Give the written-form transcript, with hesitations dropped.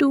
2